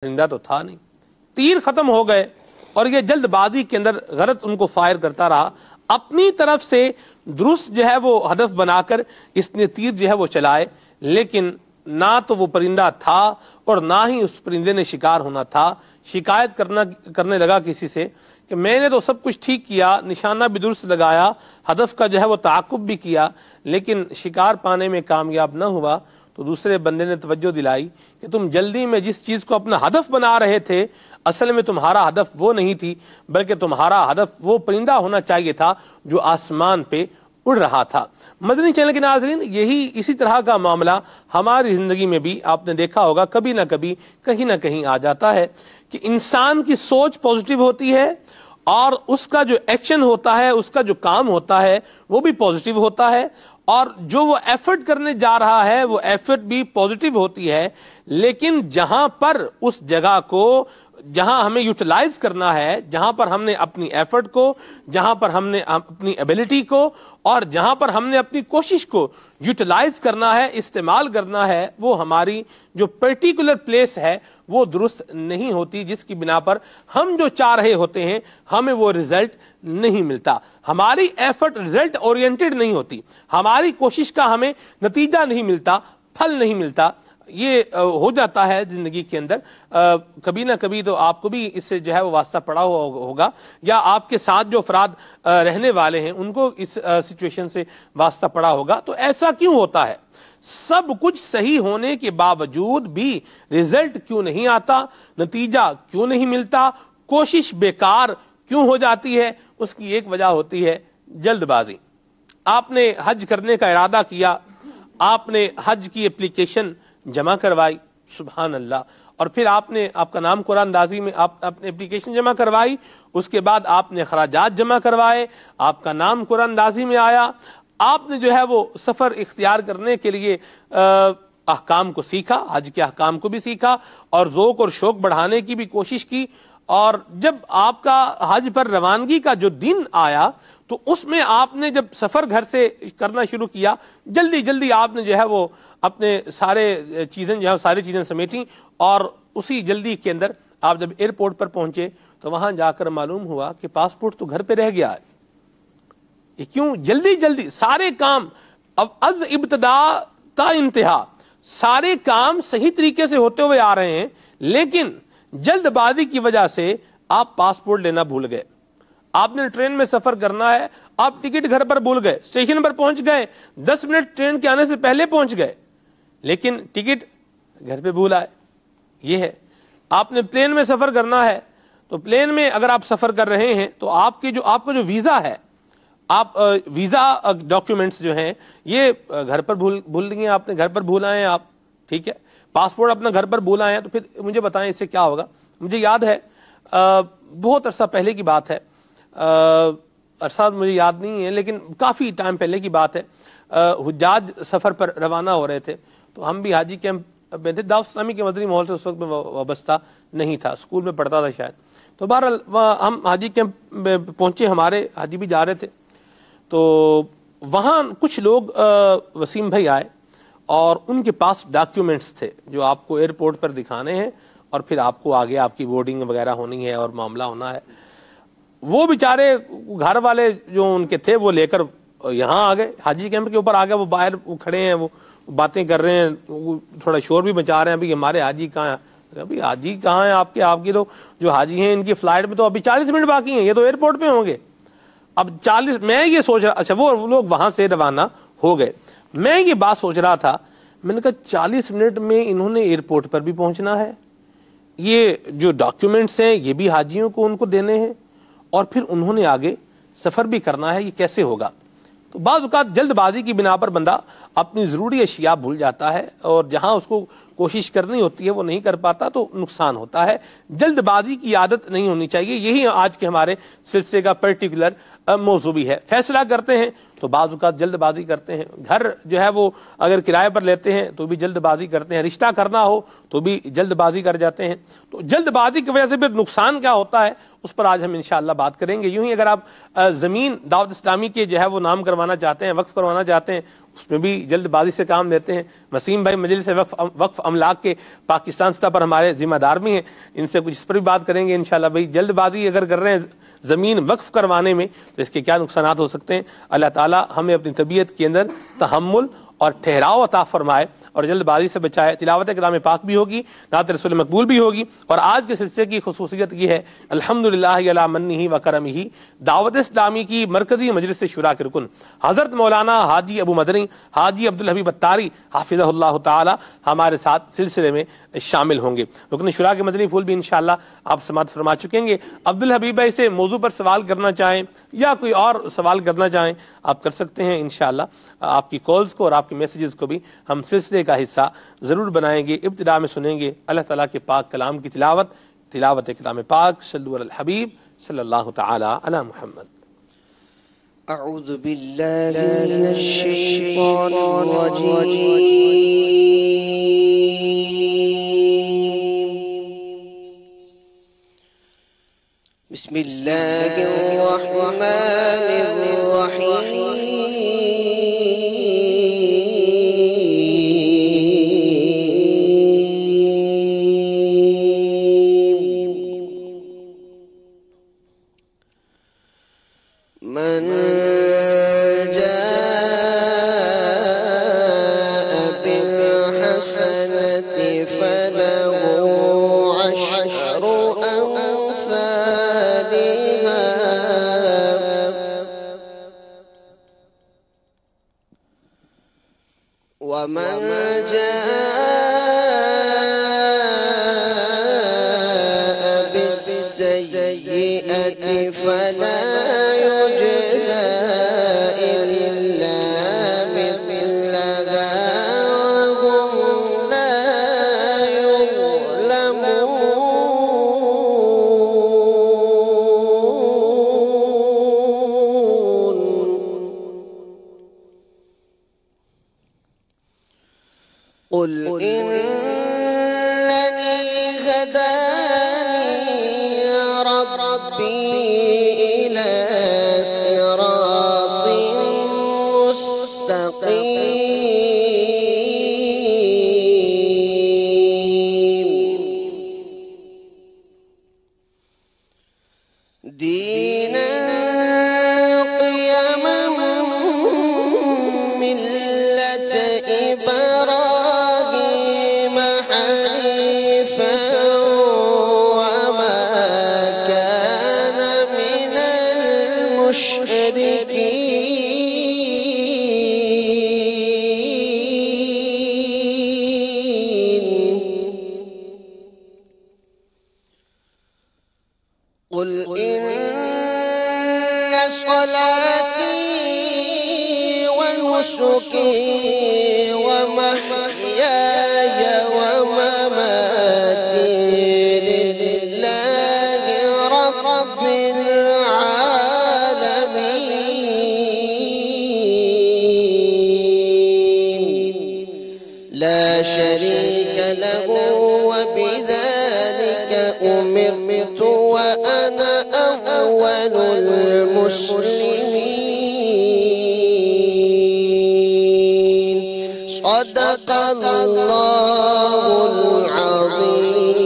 پرندہ تو تھا نہیں، تیر ختم ہو گئے اور یہ جلد بازی کے اندر غلط ان کو فائر کرتا رہا، اپنی طرف سے درست جو ہے وہ ہدف بنا کر اس نے تیر جو ہے وہ چلائے، لیکن نہ تو وہ پرندہ تھا اور نہ ہی اس پرندے نے شکار ہونا تھا۔ شکایت کرنے لگا کسی سے کہ میں نے تو سب کچھ ٹھیک کیا، نشانہ بھی درست لگایا، ہدف کا جو ہے وہ تعاقب بھی کیا، لیکن شکار پانے میں کامیاب نہ ہوا۔ تو دوسرے بندے نے توجہ دلائی کہ تم جلدی میں جس چیز کو اپنا ہدف بنا رہے تھے، اصل میں تمہارا ہدف وہ نہیں تھی، بلکہ تمہارا ہدف وہ پرندہ ہونا چاہیے تھا جو آسمان پہ اڑ رہا تھا۔ مدنی چینل کے ناظرین، اسی طرح کا معاملہ ہماری زندگی میں بھی آپ نے دیکھا ہوگا، کبھی نہ کبھی کہیں نہ کہیں آ جاتا ہے کہ انسان کی سوچ پازیٹیو ہوتی ہے اور اس کا جو ایکشن ہوتا ہے، اس کا جو کام ہوتا ہے وہ بھی پازیٹیو ہوتا ہے، اور جو وہ ایفرٹ کرنے جا رہا ہے وہ ایفرٹ بھی پازیٹیو ہوتی ہے، لیکن جہاں پر اس جگہ کو جہاں ہمیں یوٹیلائز کرنا ہے، جہاں پر ہم نے اپنی ایفرٹ کو، جہاں پر ہم نے اپنی ایبیلٹی کو اور جہاں پر ہم نے اپنی کوشش کو یوٹیلائز کرنا ہے، استعمال کرنا ہے، وہ ہماری جو پرٹیکولر پلیس ہے وہ درست نہیں ہوتی، جس کی بنا پر ہم جو چاہ رہے ہوتے ہیں ہمیں وہ رزلٹ نہیں ملتا۔ ہماری ایفرٹ رزلٹ اورینٹڈ نہیں ہوتی، ہماری کوشش کا ہمیں نتیجہ نہیں ملتا، پھل نہیں ملتا۔ یہ ہو جاتا ہے زندگی کے اندر، کبھی نہ کبھی تو آپ کو بھی اس سے جو ہے وہ واسطہ پڑا ہوگا، یا آپ کے ساتھ جو افراد رہنے والے ہیں ان کو اس سچویشن سے واسطہ پڑا ہوگا۔ تو ایسا کیوں ہوتا ہے؟ سب کچھ صحیح ہونے کے باوجود بھی رزلٹ کیوں نہیں آتا، نتیجہ کیوں نہیں ملتا، کوشش بیکار کیوں ہو جاتی ہے؟ اس کی ایک وجہ ہوتی ہے جلد بازی۔ آپ نے حج کرنے کا ارادہ کیا، آپ نے حج کی اپلیکیشن جمع کروائی، سبحان اللہ، اور پھر آپ کا نام قرآن اندازی میں آپ نے اپلیکیشن جمع کروائی، اس کے بعد آپ نے اخراجات جمع کروائے، آپ کا نام قرآن اندازی میں آیا، آپ نے جو ہے وہ سفر اختیار کرنے کے لیے احکام کو سیکھا، حج کے احکام کو بھی سیکھا اور ذوق اور شوق بڑھانے کی بھی کوشش کی، اور جب آپ کا حج پر روانگی کا جو دن آیا تو اس میں آپ نے جب سفر گھر سے کرنا شروع کیا، جلدی آپ نے جو ہے وہ اپنے ساری چیزیں سمیٹیں، اور اسی جلدی کے اندر آپ جب ایئرپورٹ پر پہنچے تو وہاں جا کر معلوم ہوا کہ پاسپورٹ تو گھر پہ رہ گیا ہے۔ یہ کیوں؟ جلدی سارے کام اب از ابتدا تا انتہا سارے کام صحیح طریقے سے ہوتے ہوئے آ رہے ہیں، لیکن جلد بازی کی وجہ سے آپ پاسپورٹ لینا بھول گئے۔ آپ نے ٹرین میں سفر کرنا ہے، آپ ٹکٹ گھر پر بھول گئے، اسٹیشن پر پہنچ گئے، 10 منٹ ٹرین کے آنے سے پہلے پہنچ گئے، لیکن ٹکٹ گھر پہ بھول آئے۔ یہ ہے، آپ نے پلین میں سفر کرنا ہے تو پلین میں اگر آپ سفر کر رہے ہیں تو آپ کا جو ویزا ہے، آپ ویزا ڈاکیومنٹس جو ہیں یہ گھر پر بھول دیے، آپ نے گھر پر بھول آئے ہیں آپ، ٹھیک ہے، پاسپورٹ اپنا گھر پر بھول آئے ہیں، تو پھر مجھے بتائیں اس سے کیا ہوگا؟ مجھے یاد ہے بہت عرصہ پہلے کی بات ہے، عرصہ مجھے یاد نہیں ہے لیکن کافی ٹائم پہلے کی بات ہے، حجاج سفر پر روانہ ہو رہے تھے، تو ہم بھی حاجی کیمپ میں تھے، دعوت اسلامی کے مدنی ماحول سے اس وقت میں وابستہ نہیں تھا، اسکول میں پڑھتا تھا شاید، تو بہرحال ہم حاجی کیمپ میں پہنچے، ہمارے حاجی بھی جا رہے تھے، تو وہاں کچھ لوگ وسیم بھائی آئے اور ان کے پاس ڈاکیومنٹس تھے جو آپ کو ایئرپورٹ پر دکھانے ہیں اور پھر آپ کو آگے آپ کی بورڈنگ وغیرہ ہونی ہے اور معاملہ ہونا ہے۔ وہ بیچارے گھر والے جو ان کے تھے وہ لے کر یہاں آ گئے، حاجی کیمپ کے اوپر آ گئے، وہ باہر کھڑے ہیں، وہ باتیں کر رہے ہیں، تھوڑا شور بھی مچا رہے ہیں، ابھی ہمارے حاجی کہاں ہیں؟ ابھی حاجی کہاں ہیں آپ کے تو جو حاجی ہیں ان کی فلائٹ میں تو ابھی 40 منٹ باقی ہیں، یہ تو ایئرپورٹ پہ ہوں گے۔ اب 40، میں یہ سوچ رہا، اچھا وہ لوگ وہاں سے روانہ ہو گئے، میں یہ بات سوچ رہا تھا، میں نے کہا 40 منٹ میں انہوں نے ایئرپورٹ پر بھی پہنچنا ہے، یہ جو ڈاکیومنٹس ہیں یہ بھی حاجیوں کو ان کو دینے ہیں، اور پھر انہوں نے آگے سفر بھی کرنا ہے، یہ کیسے ہوگا؟ تو بعض اوقات جلد بازی کی بنا پر بندہ اپنی ضروری اشیاء بھول جاتا ہے، اور جہاں اس کو کوشش کرنی ہوتی ہے وہ نہیں کر پاتا تو نقصان ہوتا ہے۔ جلد بازی کی عادت نہیں ہونی چاہیے، یہی آج کے ہمارے سلسلے کا پرٹیکولر موضوع بھی ہے۔ فیصلہ کرتے ہیں تو بعض اوقات جلد بازی کرتے ہیں، گھر جو ہے وہ اگر کرائے پر لیتے ہیں تو بھی جلد بازی کرتے ہیں، رشتہ کرنا ہو تو بھی جلد بازی کر جاتے ہیں۔ تو جلد بازی کی وجہ سے پھر نقصان کیا ہوتا ہے اس پر آج ہم انشاءاللہ بات کریں گے۔ یوں ہی اگر آپ زمین دعوت اسلامی کے جو ہے وہ نام کروانا چاہتے ہیں، وقف کروانا چاہتے ہیں، اس میں بھی جلد بازی سے کام لیتے ہیں. وسیم بھائی مجلس وقف املاک کے پاکستان سطح پر ہمارے ذمہ دار بھی ہیں, ان سے کچھ اس پر بھی بات کریں گے انشاءاللہ. بھائی جلد بازی اگر کر رہے ہیں زمین وقف کروانے میں تو اس کے کیا نقصانات ہو سکتے ہیں. اللہ تعالیٰ ہمیں اپنی طبیعت کے اندر تحمل اور ٹھہراؤ عطا فرمائے اور جلد بازی سے بچائے. تلاوت کلام پاک بھی ہوگی, نعت رسول مقبول بھی ہوگی. اور آج کے سلسلے کی خصوصیت یہ ہے الحمدللہ علی منہ و کرمہ, دعوت اسلامی کی مرکزی مجلس شورا کے رکن حضرت مولانا حاجی ابو مدنی حاجی عبدالحبیب اتاری حافظہ اللہ تعالی ہمارے ساتھ سلسلے میں شامل ہوں گے. رکن شورا کے مدنی پھول بھی انشاءاللہ آپ سماعت فرما چکیں گے. عبدالحبیب بھائی سے موضوع پر سوال کرنا چاہیں یا کوئی اور سوال کرنا چاہیں آپ کر سکتے ہیں انشاءاللہ. آپ کی کالز کو اور آپ کے میسیجز کو بھی ہم سلسلے کا حصہ ضرور بنائیں گے. ابتدا میں سنیں گے اللہ تعالیٰ کے پاک کلام کی تلاوت کلام پاک. صلو علی الحبیب صلی اللہ تعالی علی محمد. اعوذ باللہ من الشیطان الرجیم. بسم اللہ الرحمن الرحیم. من جاء بالحسنة فله عشر أمثالها ومن جاء بالسيئة فلا يجزى إلا مثلها وهم لا يظلمون. قل إنني هداني ربي إلى صراط مستقيم دينا قيما ملة إبراهيم حنيفا وما كان من المشركين. قل إن صلاتي ونسكي ومحياي ومماتي لله رب العالمين لا شريك له وبذلك أمرت وأنا أول المسلمين. صدق الله العظيم.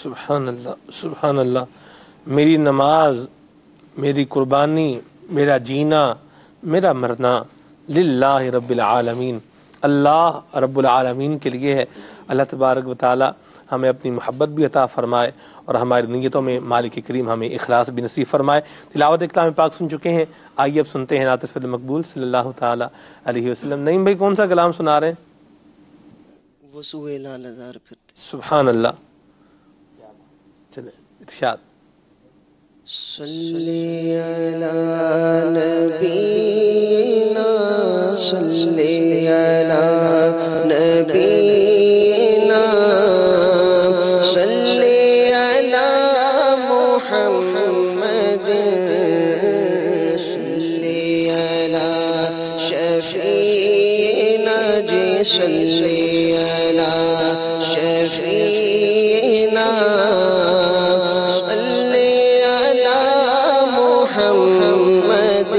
سبحان اللہ سبحان اللہ. میری نماز, میری قربانی, میرا جینا, میرا مرنا للہ رب العالمین, اللہ رب العالمین کے لیے ہے. اللہ تبارک و تعالی ہمیں اپنی محبت بھی عطا فرمائے اور ہماری نیتوں میں مالک کریم ہمیں اخلاص بھی نصیب فرمائے. تلاوت کلام پاک سن چکے ہیں, آئیے اب سنتے ہیں نعت رسول مقبول صلی اللہ تعالی علیہ وسلم. نعیم بھائی کون سا کلام سنا رہے ہیں؟ وسوئے لال ہزار پھرتے. سبحان اللہ. چلے ارشاد. صلی علی نبینا صلی علی نبینا صلی علی محمد صلی علی شفیعنا جی صلی علی شفیعنا صلی علی محمد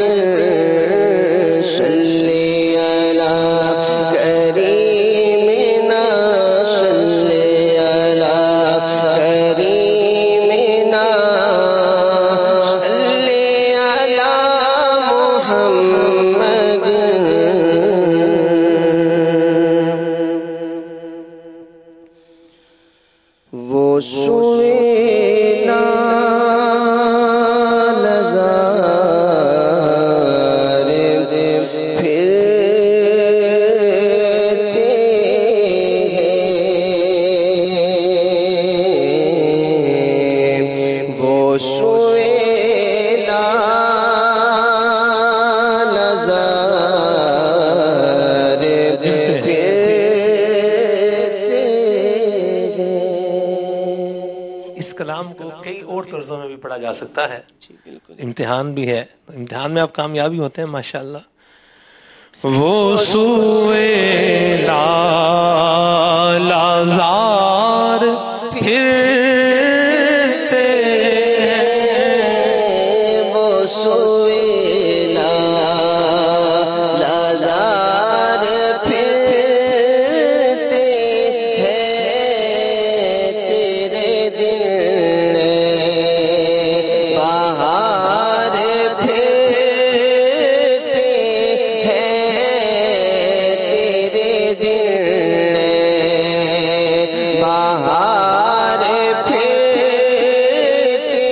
کلام کو کئی اور طرزوں میں بھی پڑھا جا سکتا ہے. جی بالکل. امتحان بھی ہے، امتحان میں آپ کامیابی ہوتے ہیں ماشاءاللہ. وہ سوئے لازار پھرتے وہ سوئے لازار پھرتے ہیں تیرے دل بہار پھرتے ہیں تیرے دل بہار پھرتے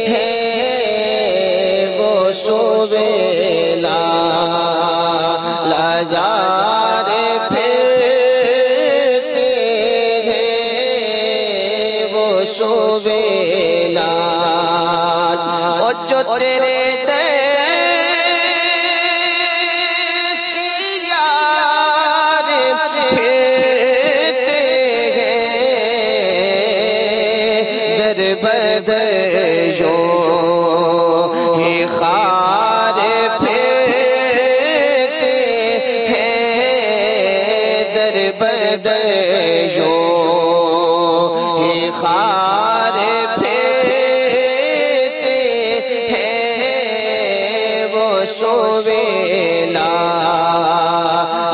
ہیں وہ سویلا لازار پھرتے ہیں وہ سویلا اور جو تیرے خار پھرتے ہیں در بدر جو خار پھرتے ہیں وہ سویلا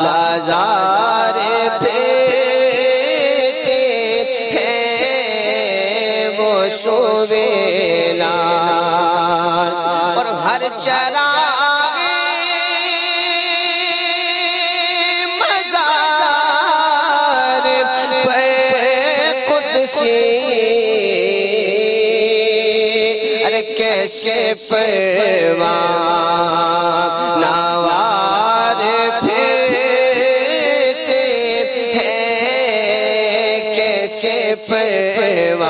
لازار پھرتے ہیں وہ سویلا اور ہر چراغ مزار پہ قدسی ارے کیسے پروان نوار پھرتے ہیں کیسے پروان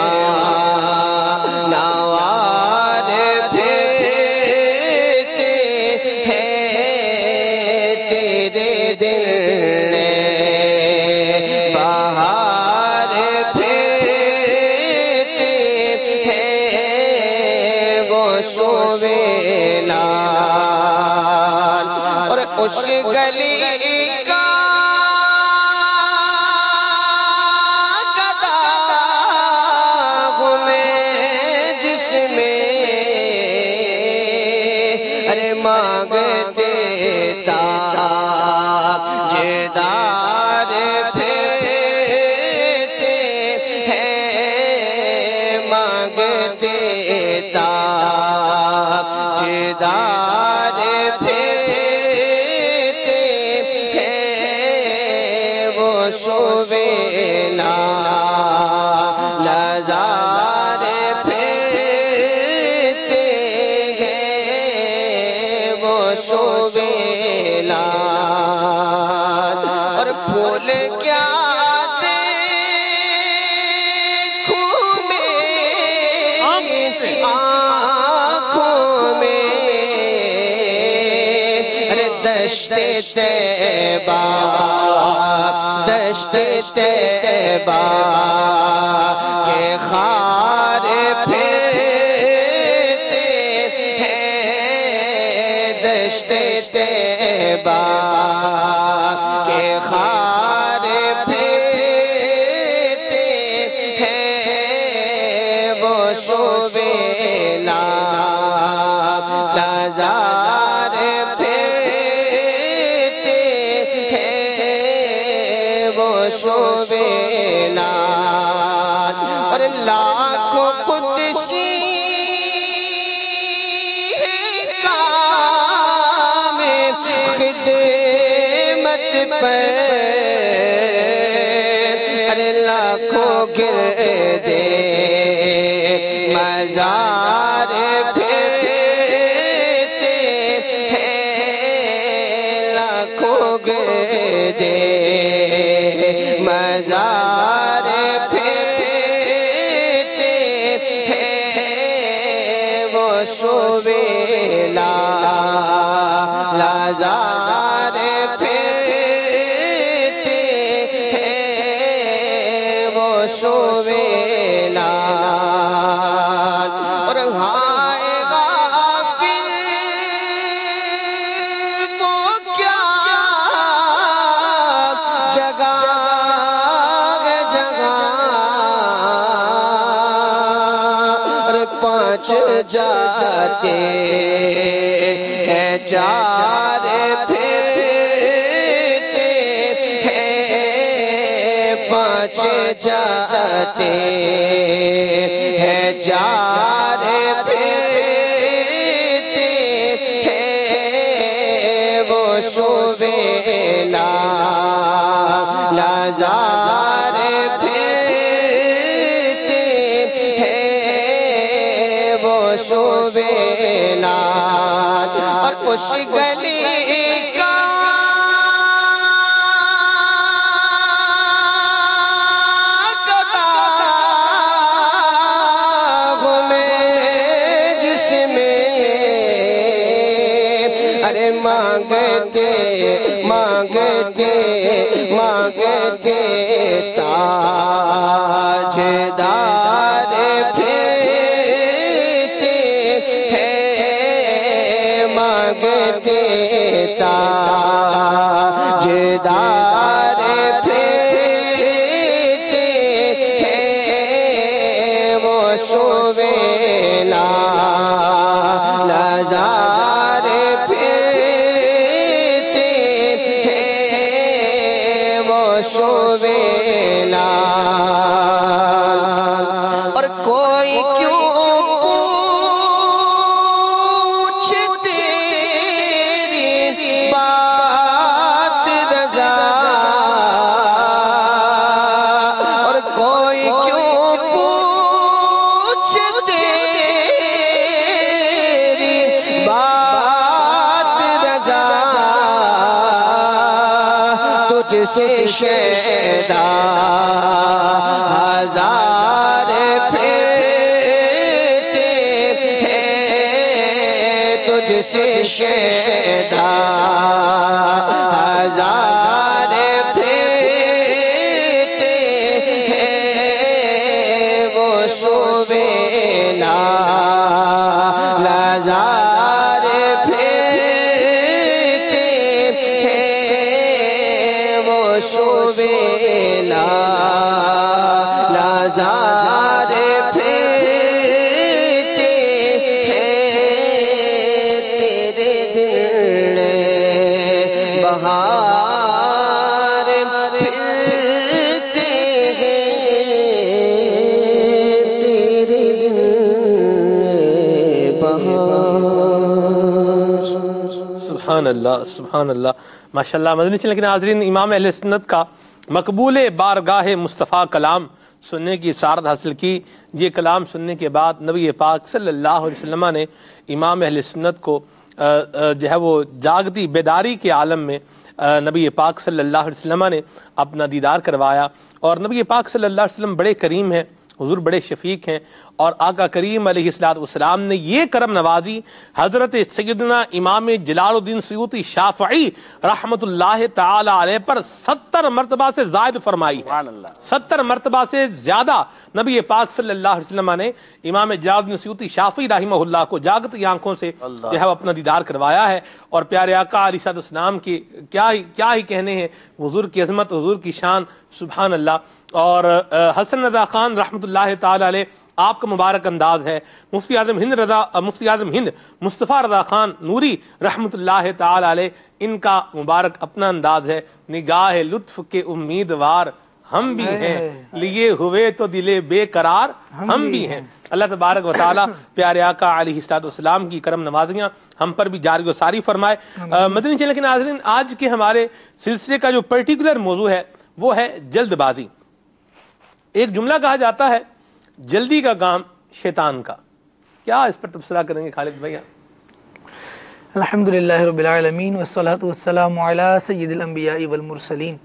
نوار پھرتے ہیں تیرے دل بہار پھرتے ہیں وہ سویلا اور اس گلی کا مانگتے تارا جدار پھرتے ہیں مانگتے تارا جدار پھرتے ہیں وہ سویلا لازار پھرتے ہیں وہ سویلا اور پھول کیا دیکھوں میں آنکھوں میں ارے دشت طیبہ دشت طیبہ کے خار پھرتے ہیں دشت طیبہ کے خار پھرتے ہیں وہ سویلا لازار پھرتے ہیں وہ سویلا اور لاکھوں قدسی کام خدمت پر ارے لاکھوں گردے مزار پھرتے ہیں لاکھوں گردے مزار پھرتے ہیں وہ سویلا لازار پھرتے ہیں وہ سویلا پانچ جاتے ہیں، چار پھرتے ہیں، پانچ جاتے ہیں، چار پھرتے ہیں، وہ سویلا لازار پھرتے ہیں، وہ سویلا اور اس گلی کا کتاب میں جس میں ارے مانگتے مانگتے مانگتے تاجدار پھرتے ہیں، مانگتے تاجدار پھرتے ہیں، وہ سویلا لازار پھرتے ہیں، وہ سویلا اور کوئی کیوں پوچھتے تیری بات رضا، اور کوئی کیوں پوچھتے تیری بات رضا، تجھ سے شیدا ہزار پھرتے ہیں، تجھ سے شیدا ہزار پھرتے ہیں، وہ سویلا لازار پھرتے ہیں، وہ سویلا لازار پھرتے ہیں، تیرے دل بہار پھرتے ہیں، تیرے دل بہار۔ سبحان اللہ سبحان اللہ، ماشاءاللہ۔ مدنی چینل کے ناظرین، امام اہل سنت کا مقبول بارگاہ مصطفیٰ کلام سننے کی سعادت حاصل کی۔ یہ کلام سننے کے بعد نبی پاک صلی اللہ علیہ وسلم نے امام اہل سنت کو جو ہے وہ جاگتی بیداری کے عالم میں نبی پاک صلی اللہ علیہ وسلم نے اپنا دیدار کروایا، اور نبی پاک صلی اللہ علیہ وسلم بڑے کریم ہیں، حضور بڑے شفیق ہیں، اور آقا کریم علیہ السلام نے یہ کرم نوازی حضرت سیدنا امام جلال الدین سیوطی شافعی رحمت اللہ تعالی علیہ پر 70 مرتبہ سے زائد فرمائی ہے۔ 70 مرتبہ سے زیادہ نبی پاک صلی اللہ علیہ وسلم نے امام جلال الدین سیوطی شافعی رحمہ اللہ کو جاگتی آنکھوں سے جو ہے اپنا دیدار کروایا ہے، اور پیارے آقا علیہ السلام کی کیا ہی کہنے ہیں، حضور کی عظمت، حضور کی شان، سبحان اللہ۔ اور حسن رضا خان رحمت اللہ تعالی علیہ، آپ کا مبارک انداز ہے۔ مفتی اعظم ہند مصطفیٰ رضا خان نوری رحمت اللہ تعالی علیہ، ان کا مبارک اپنا انداز ہے۔ نگاہ لطف کے امیدوار ہم بھی ہیں، لیے ہوئے تو دل بے قرار ہم بھی ہیں۔ اللہ تبارک و تعالی پیارے آقا علیہ السلام کی کرم نوازیاں ہم پر بھی جاری و ساری فرمائے۔ مدنی چینل کے ناظرین، آج کے ہمارے سلسلے کا جو پرٹیکولر موضوع ہے وہ ہے جلد بازی۔ ایک جملہ کہا جاتا ہے، جلدی کا کام شیطان کا۔ کیا اس پر تبصرہ کریں گے خالد بھیا؟ الحمدللہ رب العالمین والصلاة والسلام علی سید الانبیاء والمرسلین،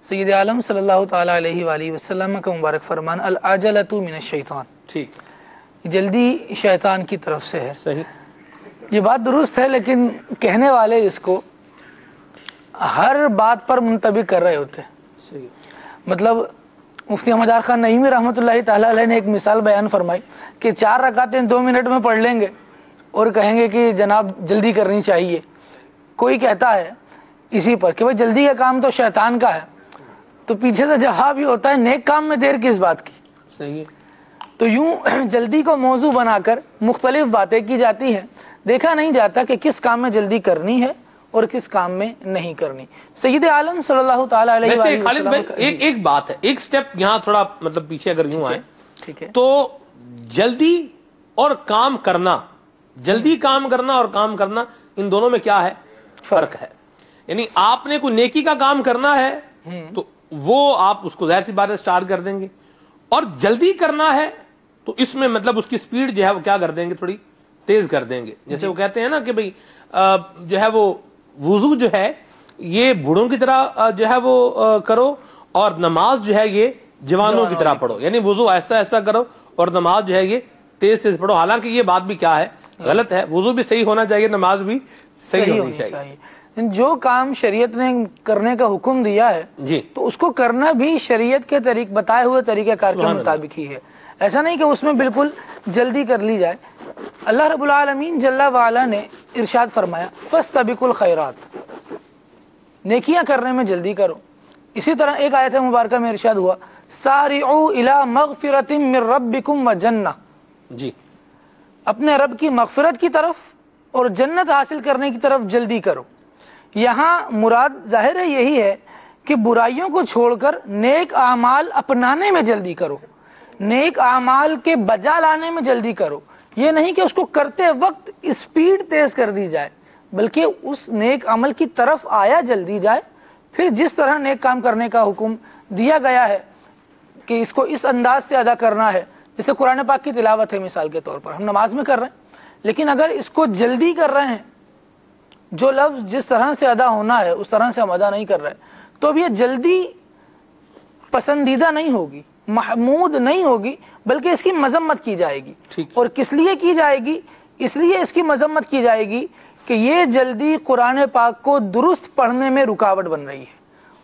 سید عالم صلی اللہ تعالی علیہ وآلہ وسلم کا مبارک فرمان، العجلۃ من الشیطان۔ ٹھیک، جلدی شیطان کی طرف سے ہے۔ صحیح، یہ بات درست ہے، لیکن کہنے والے اس کو ہر بات پر منطبق کر رہے ہوتے ہیں۔ صحیح، مطلب مفتی احمد یار خان نعیمی رحمۃ اللہ تعالی علیہ نے ایک مثال بیان فرمائی کہ 4 رکعتیں 2 منٹ میں پڑھ لیں گے اور کہیں گے کہ جناب جلدی کرنی چاہیے۔ کوئی کہتا ہے اسی پر کہ بھائی جلدی کا کام تو شیطان کا ہے، تو پیچھے سے جواب یہ ہوتا ہے نیک کام میں دیر کس بات کی؟ صحیح، تو یوں جلدی کو موضوع بنا کر مختلف باتیں کی جاتی ہیں، دیکھا نہیں جاتا کہ کس کام میں جلدی کرنی ہے اور کس کام میں نہیں کرنی۔ سید عالم صلی اللہ تعالیٰ علیہ ویسے وآلہ خالد وسلم بھائی ایک بات ہے، ایک سٹیپ یہاں تھوڑا مطلب پیچھے اگر یوں آئے ٹھیک ہے، تو جلدی اور کام کرنا، جلدی کام کرنا اور کام کرنا، ان دونوں میں کیا ہے؟ فرق ہے۔ یعنی آپ نے کوئی نیکی کا کام کرنا ہے تو وہ آپ اس کو ظاہر سی بات ہے سٹارٹ کر دیں گے، اور جلدی کرنا ہے تو اس میں مطلب اس کی سپیڈ جو ہے وہ کیا کر دیں گے؟ تھوڑی تیز کر دیں گے۔ جیسے وہ کہتے ہیں نا کہ بھئی جو ہے وہ وضو جو ہے یہ بوڑھوں کی طرح جو ہے وہ کرو، اور نماز جو ہے یہ جوانوں کی طرح پڑھو، یعنی وضو ایسا ایسا کرو اور نماز جو ہے یہ تیز تیز پڑھو۔ حالانکہ یہ بات بھی کیا ہے؟ غلط ہے۔ وضو بھی صحیح ہونا چاہیے، نماز بھی صحیح ہونی چاہیے۔ جو کام شریعت نے کرنے کا حکم دیا ہے جی تو اس کو کرنا بھی شریعت کے بتائے ہوئے طریقہ کار کے مطابق ہی ہے، ایسا نہیں کہ اس میں بالکل جلدی کر لی جائے۔ اللہ رب العالمین جل وعلا نے ارشاد فرمایا فاستبقوا الخیرات، نیکیاں کرنے میں جلدی کرو۔ اسی طرح ایک آیت مبارکہ میں ارشاد ہوا سارعوا الی مغفرۃ من ربکم وجنہ، جی اپنے رب کی مغفرت کی طرف اور جنت حاصل کرنے کی طرف جلدی کرو۔ یہاں مراد ظاہر ہے یہی ہے کہ برائیوں کو چھوڑ کر نیک اعمال اپنانے میں جلدی کرو، نیک اعمال کے بجا لانے میں جلدی کرو۔ یہ نہیں کہ اس کو کرتے وقت اسپیڈ تیز کر دی جائے، بلکہ اس نیک عمل کی طرف آیا جلدی جائے، پھر جس طرح نیک کام کرنے کا حکم دیا گیا ہے کہ اس کو اس انداز سے ادا کرنا ہے، جیسے قرآن پاک کی تلاوت ہے مثال کے طور پر، ہم نماز میں کر رہے ہیں، لیکن اگر اس کو جلدی کر رہے ہیں، جو لفظ جس طرح سے ادا ہونا ہے اس طرح سے ہم ادا نہیں کر رہے، تو اب یہ جلدی پسندیدہ نہیں ہوگی، محمود نہیں ہوگی، بلکہ اس کی مذمت کی جائے گی۔ اور کس لیے کی جائے گی؟ اس لیے اس کی مذمت کی جائے گی کہ یہ جلدی قرآن پاک کو درست پڑھنے میں رکاوٹ بن رہی ہے۔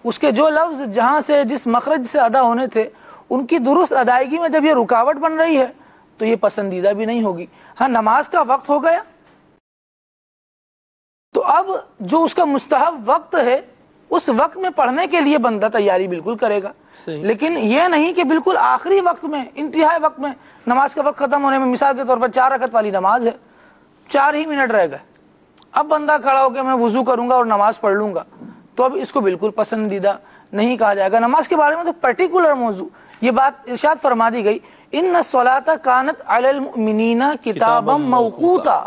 اس کے جو لفظ جہاں سے جس مخرج سے ادا ہونے تھے ان کی درست ادائیگی میں جب یہ رکاوٹ بن رہی ہے تو یہ پسندیدہ بھی نہیں ہوگی۔ ہاں نماز کا وقت ہو گیا تو اب جو اس کا مستحب وقت ہے اس وقت میں پڑھنے کے لیے بندہ تیاری بالکل کرے گا، لیکن یہ نہیں کہ بالکل آخری وقت میں، انتہائی وقت میں، نماز کا وقت ختم ہونے میں، مثال کے طور پر 4 رکعت والی نماز ہے، 4 ہی منٹ رہ گئے، اب بندہ کھڑا ہو کے میں وضو کروں گا اور نماز پڑھ لوں گا، تو اب اس کو بالکل پسندیدہ نہیں کہا جائے گا۔ نماز کے بارے میں تو پرٹیکولر موضوع یہ بات ارشاد فرما دی گئی ان الصلاۃ کانت علی المؤمنین کتابا موقوتا،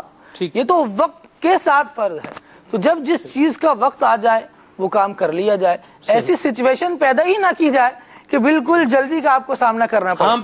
یہ تو وقت کے ساتھ فرض ہے، تو جب جس چیز کا وقت آ جائے وہ کام کر لیا جائے، ایسی سچویشن پیدا ہی نہ کی جائے کہ بالکل جلدی کا آپ کو سامنا کرنا پڑے۔